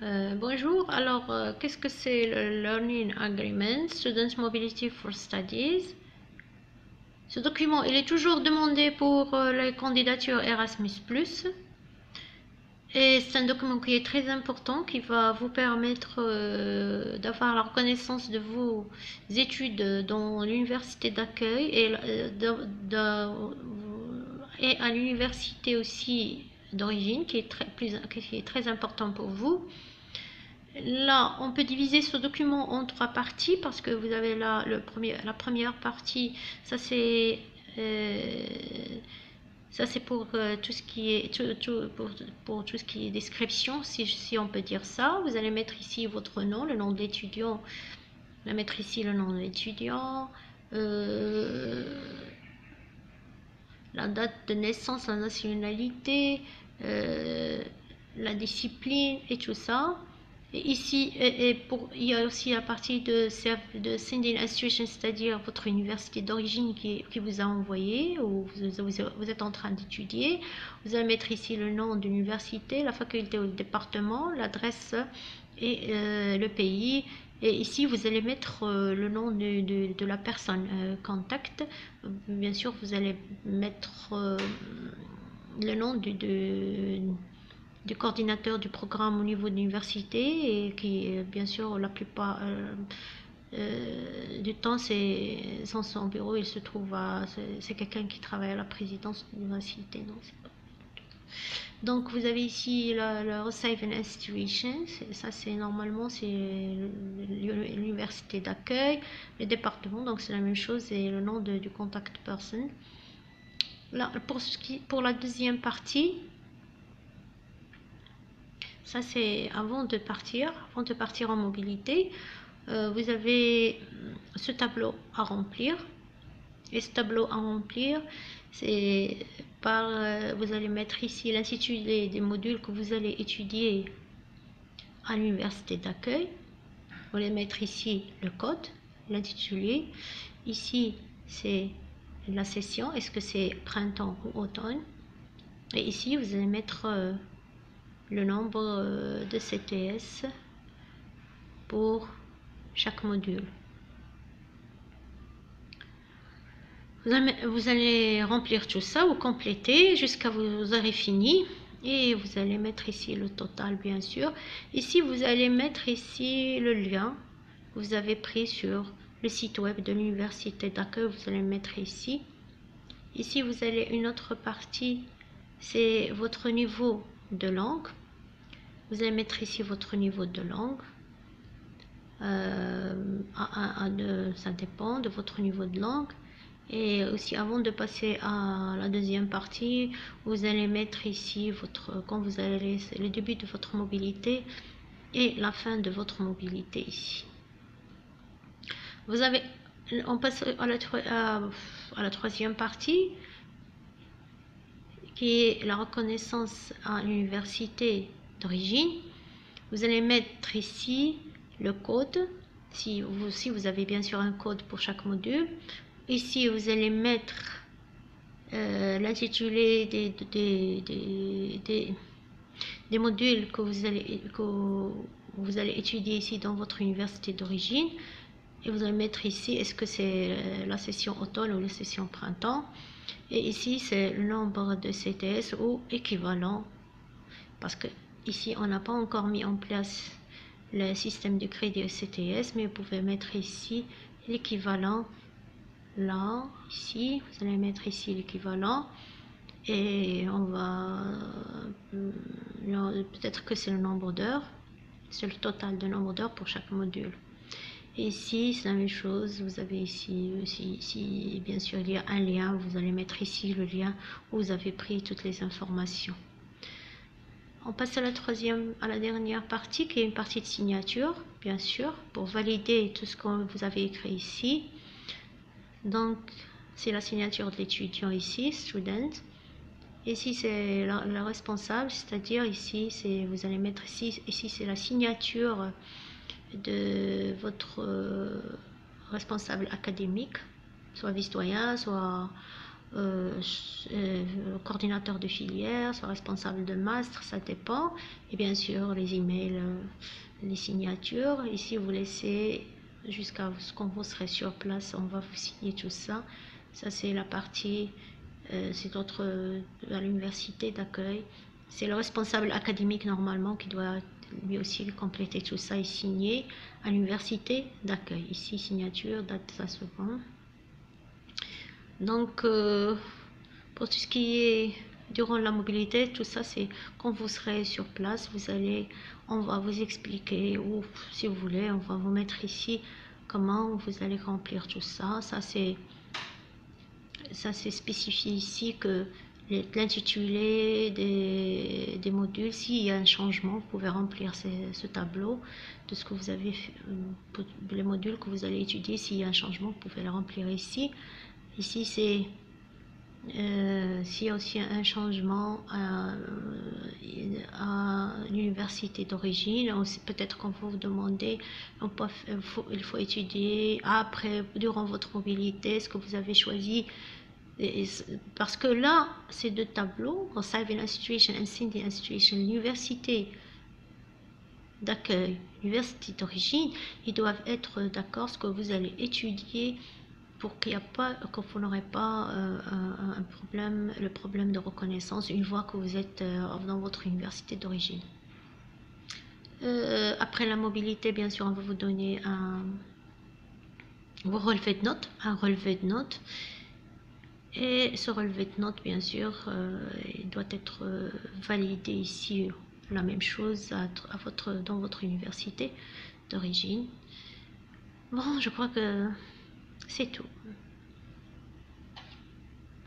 Bonjour, alors qu'est-ce que c'est le Learning Agreement, Student Mobility for Studies? Ce document, il est toujours demandé pour les candidatures Erasmus+. Et c'est un document qui est très important, qui va vous permettre d'avoir la reconnaissance de vos études dans l'université d'accueil et à l'université aussi d'origine, qui est très important pour vous. Là, on peut diviser ce document en trois parties parce que vous avez là la première partie, ça c'est euh, pour tout ce qui est pour tout ce qui est description, si on peut dire ça. Vous allez mettre ici votre nom, le nom de l'étudiant. Vous allez mettre ici le nom de l'étudiant, la date de naissance, la nationalité, la discipline et tout ça. Et ici, il y a aussi la partie de Sending Institution, c'est-à-dire votre université d'origine qui vous a envoyé ou vous êtes en train d'étudier. Vous allez mettre ici le nom de l'université, la faculté ou le département, l'adresse et le pays. Et ici, vous allez mettre le nom de la personne contact. Bien sûr, vous allez mettre le nom du coordinateur du programme au niveau de l'université et qui, bien sûr, la plupart du temps, c'est son bureau, il se trouve c'est quelqu'un qui travaille à la présidence de l'université. Donc vous avez ici le Receiving Institution, ça c'est normalement c'est l'université d'accueil, le département, donc c'est la même chose et le nom du contact person. Là, pour la deuxième partie, ça c'est avant de partir en mobilité, vous avez ce tableau à remplir. Et ce tableau à remplir, c'est vous allez mettre ici l'intitulé des modules que vous allez étudier à l'université d'accueil. Vous allez mettre ici le code, l'intitulé. Ici, c'est la session, est-ce que c'est printemps ou automne. Et ici, vous allez mettre le nombre de CTS pour chaque module. Vous allez remplir tout ça ou compléter jusqu'à vous aurez fini et vous allez mettre ici le total bien sûr. Ici vous allez mettre ici le lien que vous avez pris sur le site web de l'université d'accueil, vous allez mettre ici. Ici vous avez une autre partie, c'est votre niveau de langue. Vous allez mettre ici votre niveau de langue. Ça dépend de votre niveau de langue. Et aussi avant de passer à la deuxième partie, vous allez mettre ici quand vous allez le début de votre mobilité et la fin de votre mobilité ici. On passe à la troisième partie qui est la reconnaissance à l'université d'origine. Vous allez mettre ici le code, si vous avez bien sûr un code pour chaque module. Ici, vous allez mettre l'intitulé des modules que vous allez étudier ici dans votre université d'origine. Et vous allez mettre ici, est-ce que c'est la session automne ou la session printemps. Et ici, c'est le nombre de CTS ou équivalent. Parce que ici, on n'a pas encore mis en place le système de crédit CTS, mais vous pouvez mettre ici l'équivalent. Là, ici, vous allez mettre ici l'équivalent et on va peut-être que c'est le nombre d'heures, c'est le total de nombre d'heures pour chaque module. Et ici, c'est la même chose, vous avez ici, bien sûr, il y a un lien, vous allez mettre ici le lien où vous avez pris toutes les informations. On passe à la dernière partie qui est une partie de signature, bien sûr, pour valider tout ce que vous avez écrit ici. Donc, c'est la signature de l'étudiant ici, student. Ici, c'est le responsable, c'est-à-dire ici, vous allez mettre ici c'est la signature de votre responsable académique, soit vice-doyen, soit coordinateur de filière, soit responsable de master, ça dépend. Et bien sûr, les emails, les signatures. Ici, vous laissez jusqu'à ce qu'on vous serez sur place, on va vous signer tout ça. Ça, c'est la partie, c'est notre à l'université d'accueil. C'est le responsable académique normalement qui doit lui aussi compléter tout ça et signer à l'université d'accueil. Ici, signature, date, ça se prend. Donc, pour tout ce qui est durant la mobilité, tout ça, c'est quand vous serez sur place, on va vous expliquer, ou si vous voulez, on va vous mettre ici comment vous allez remplir tout ça. Ça, c'est spécifié ici que l'intitulé des modules, s'il y a un changement, vous pouvez remplir ce tableau de ce que vous avez fait, les modules que vous allez étudier. S'il y a un changement, vous pouvez le remplir ici. Ici, c'est s'il y a aussi un changement à l'université d'origine, peut-être qu'on va vous demander, il faut étudier après, durant votre mobilité, ce que vous avez choisi. Parce que là, ces deux tableaux, Asylum Institution and Sindhi Institution, l'université d'accueil, l'université d'origine, ils doivent être d'accord ce que vous allez étudier pour qu'il n'y a pas, que vous n'aurez pas un problème, le problème de reconnaissance une fois que vous êtes dans votre université d'origine. Après la mobilité, bien sûr, on va vous donner un relevé de notes. Et ce relevé de notes, bien sûr, il doit être validé ici, la même chose dans votre université d'origine. Bon, je crois que c'est tout.